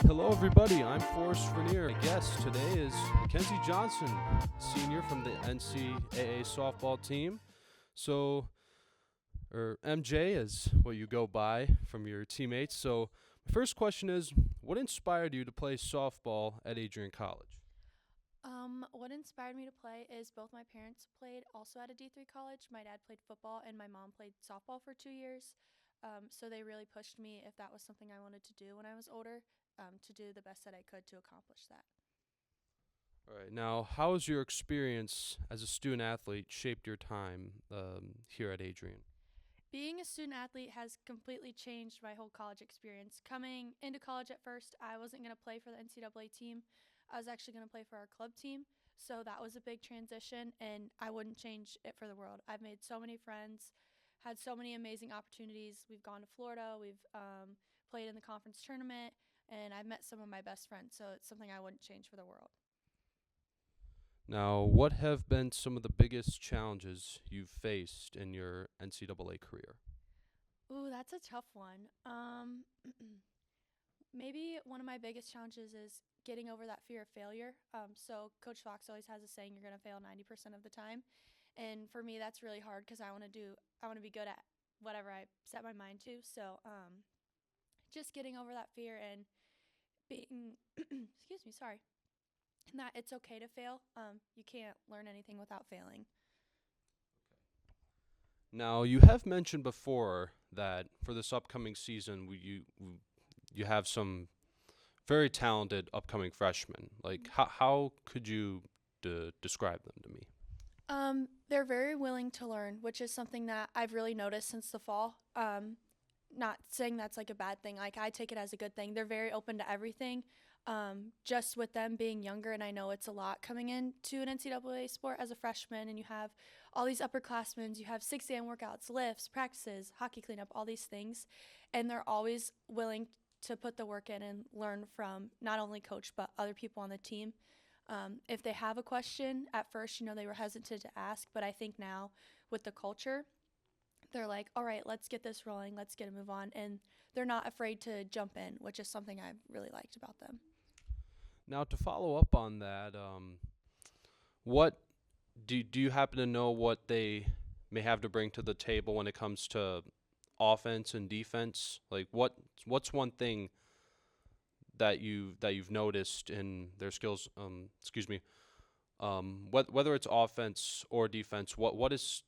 Hello, everybody. I'm Forrest Vernier. My guest today is Mackenzie Johnson, senior from the NCAA softball team. Or MJ is what you go by from your teammates. So, my first question is, what inspired you to play softball at Adrian College? What inspired me to play is both my parents played also at a D3 college. My dad played football and my mom played softball for 2 years. So they really pushed me if that was something I wanted to do when I was older, to do the best that I could to accomplish that. All right. Now, how has your experience as a student athlete shaped your time here at Adrian? Being a student athlete has completely changed my whole college experience. Coming into college at first, I wasn't going to play for the NCAA team. I was actually going to play for our club team. So that was a big transition, and I wouldn't change it for the world. I've made so many friends, had so many amazing opportunities. We've gone to Florida, we've played in the conference tournament, and I've met some of my best friends. So it's something I wouldn't change for the world. Now, what have been some of the biggest challenges you've faced in your NCAA career? Ooh, that's a tough one. Maybe one of my biggest challenges is getting over that fear of failure. So Coach Fox always has a saying, "You're gonna fail 90% of the time," and for me, that's really hard because I want to be good at whatever I set my mind to. So just getting over that fear and being, excuse me, sorry, and that it's okay to fail. You can't learn anything without failing. Now, you have mentioned before that for this upcoming season, you have some very talented upcoming freshmen. Like, how could you describe them to me? They're very willing to learn, which is something that I've really noticed since the fall. Not saying that's like a bad thing. Like I take it as a good thing. They're very open to everything. Just with them being younger, and I know it's a lot coming into an NCAA sport as a freshman, and you have all these upperclassmen. You have 6 a.m. workouts, lifts, practices, hockey cleanup, all these things, and they're always willing to put the work in and learn from not only coach but other people on the team. If they have a question, at first, they were hesitant to ask, but I think now with the culture, they're like, all right, let's get this rolling, let's get a move on. And they're not afraid to jump in, which is something I've really liked about them. Now, to follow up on that, what do you happen to know what they may have to bring to the table when it comes to offense and defense? Like, what's one thing that you've noticed in their skills? Excuse me. Whether it's offense or defense, what is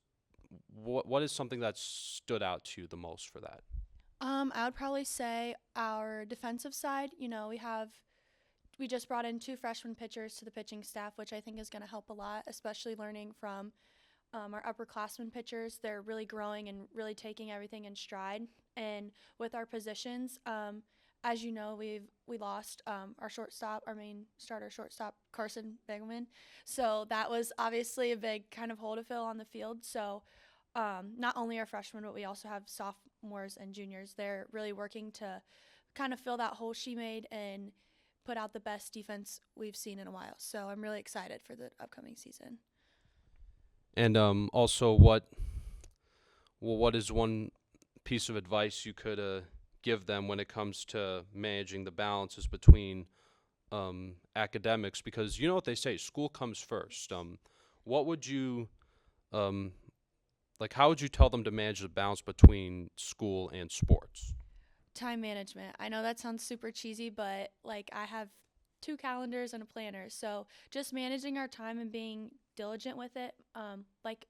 something that stood out to you the most for that? I would probably say our defensive side, we just brought in 2 freshman pitchers to the pitching staff, which I think is going to help a lot, especially learning from our upperclassmen pitchers. They're really growing and really taking everything in stride. And with our positions, as you know, we lost our shortstop, our main starter shortstop, Carson Begelman. So that was obviously a big kind of hole to fill on the field. So not only our freshmen, but we also have sophomores and juniors. They're really working to kind of fill that hole she made and put out the best defense we've seen in a while. So I'm really excited for the upcoming season. And also, what is one piece of advice you could give them when it comes to managing the balances between academics? Because you know what they say, school comes first. What would you um, like? How would you tell them to manage the balance between school and sports? Time management. I know that sounds super cheesy, but like I have 2 calendars and a planner. So just managing our time and being diligent with it, like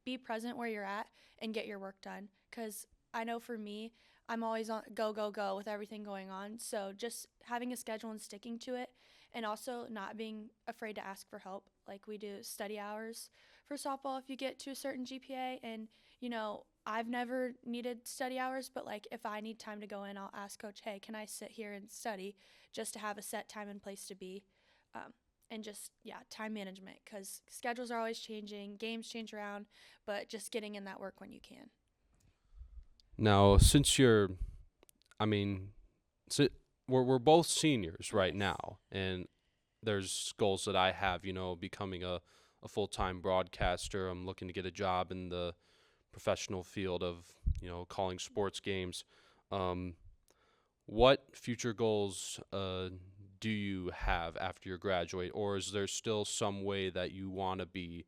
be present where you're at and get your work done. Because I know for me, I'm always on go, go, go with everything going on. So just having a schedule and sticking to it, and also not being afraid to ask for help. Like we do study hours for softball if you get to a certain GPA. And, I've never needed study hours, but like if I need time to go in, I'll ask coach, hey, can I sit here and study just to have a set time and place to be? Um, and just, yeah, time management because schedules are always changing, games change around, but just getting in that work when you can. Now, since I mean, si we're both seniors right Yes. now, and there's goals that I have. Becoming a full time broadcaster. I'm looking to get a job in the professional field of calling sports games. Um, what future goals do you have after you graduate, or is there still some way that you want to be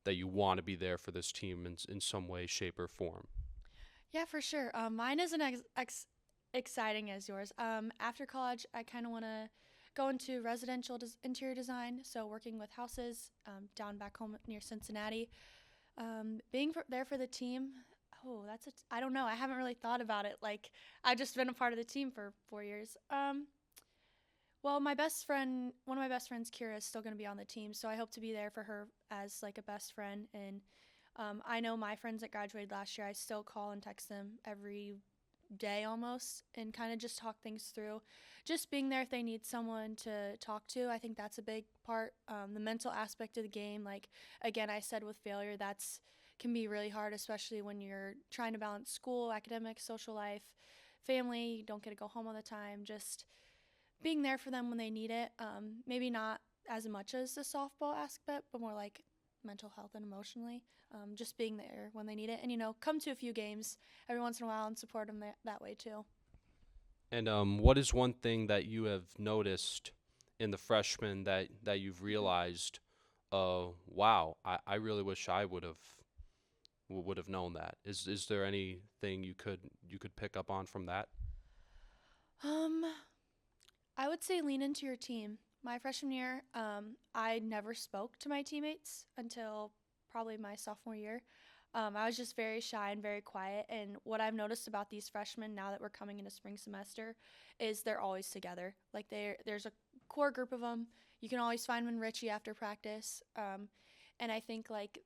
there for this team in some way, shape, or form? Yeah, for sure. Mine isn't exciting as yours. After college, I kind of want to go into residential interior design, so working with houses down back home near Cincinnati. Being there for the team, oh, I don't know. I haven't really thought about it. Like, I've just been a part of the team for 4 years. Well, one of my best friends, Kira, is still going to be on the team, so I hope to be there for her as like a best friend. And I know my friends that graduated last year. I still call and text them every day almost, and kind of just talk things through. Just being there if they need someone to talk to. I think that's a big part. The mental aspect of the game, like again, I said with failure, that's can be really hard, especially when you're trying to balance school, academics, social life, family. You don't get to go home all the time. Just being there for them when they need it. Maybe not as much as the softball aspect, but more like mental health and emotionally. Just being there when they need it, and come to a few games every once in a while and support them that way too. And what is one thing that you have noticed in the freshmen that you've realized, wow, I really wish I would have known that. Is there anything you could pick up on from that? Um, I would say lean into your team. My freshman year, I never spoke to my teammates until probably my sophomore year. I was just very shy and very quiet. And what I've noticed about these freshmen now that we're coming into spring semester is they're always together. Like there's a core group of them. You can always find them in Richie after practice. And I think like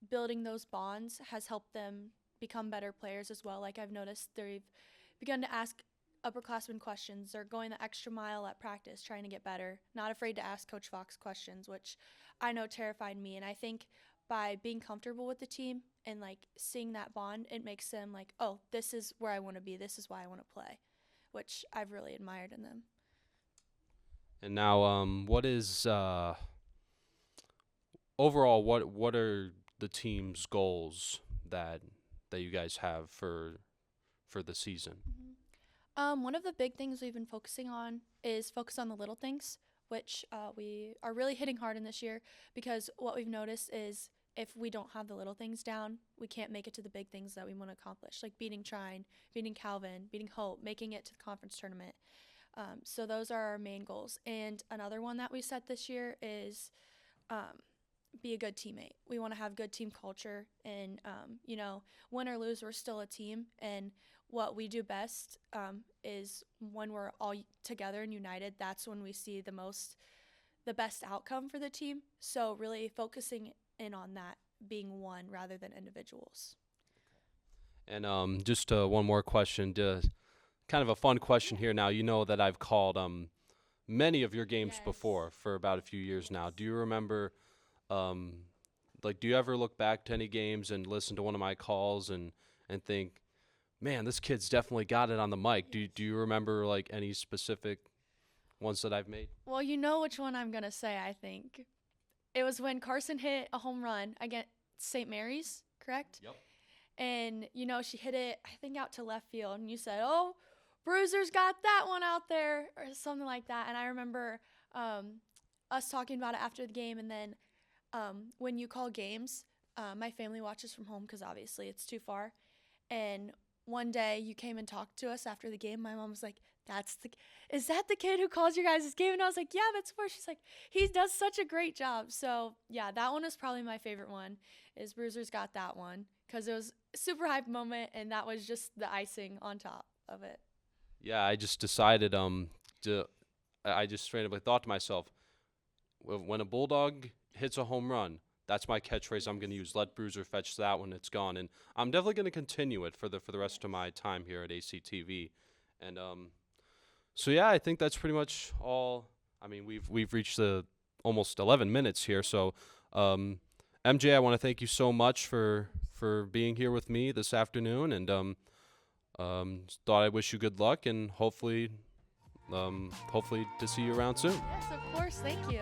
building those bonds has helped them become better players as well. Like I've noticed they've begun to ask upperclassmen questions. They're going the extra mile at practice, trying to get better. Not afraid to ask Coach Fox questions, which I know terrified me. And I think by being comfortable with the team and like seeing that bond, it makes them like, oh, this is where I want to be. This is why I want to play, which I've really admired in them. And now, what is overall? What are the team's goals that you guys have for the season? One of the big things we've been focusing on is focus on the little things, which we are really hitting hard in this year because what we've noticed is if we don't have the little things down, we can't make it to the big things that we want to accomplish, like beating Trine, beating Calvin, beating Hope, making it to the conference tournament. So those are our main goals. And another one that we set this year is um, be a good teammate. We want to have good team culture, and win or lose, we're still a team. And what we do best is when we're all together and united. That's when we see the best outcome for the team. So really focusing in on that, being one rather than individuals. And just one more question, kind of a fun question here. Now you know that I've called many of your games Yes. before for about a few years now. Do you remember, do you ever look back to any games and listen to one of my calls and think, man, this kid's definitely got it on the mic? Do you remember like any specific ones that I've made? Well, you know which one I'm going to say, I think. It was when Carson hit a home run against St. Mary's, correct? Yep. And, she hit it, I think, out to left field. And you said, oh, Bruiser's got that one out there, or something like that. And I remember us talking about it after the game. And then when you call games, my family watches from home because obviously it's too far. And one day you came and talked to us after the game. My mom was like, is that the kid who calls your guys' game? And I was like, yeah, that's where. She's like, he does such a great job. So yeah, that one is probably my favorite one, is Bruiser's got that one, because it was a super hype moment, and that was just the icing on top of it. Yeah, I just decided I just straight up thought to myself, when a Bulldog hits a home run, that's my catchphrase I'm going to use. Let Bruiser fetch that when it's gone, and I'm definitely going to continue it for the rest of my time here at ACTV. And so yeah, I think that's pretty much all. I mean, we've reached the almost 11 minutes here. So MJ, I want to thank you so much for being here with me this afternoon, and thought I'd wish you good luck, and hopefully to see you around soon. Yes, of course. Thank you.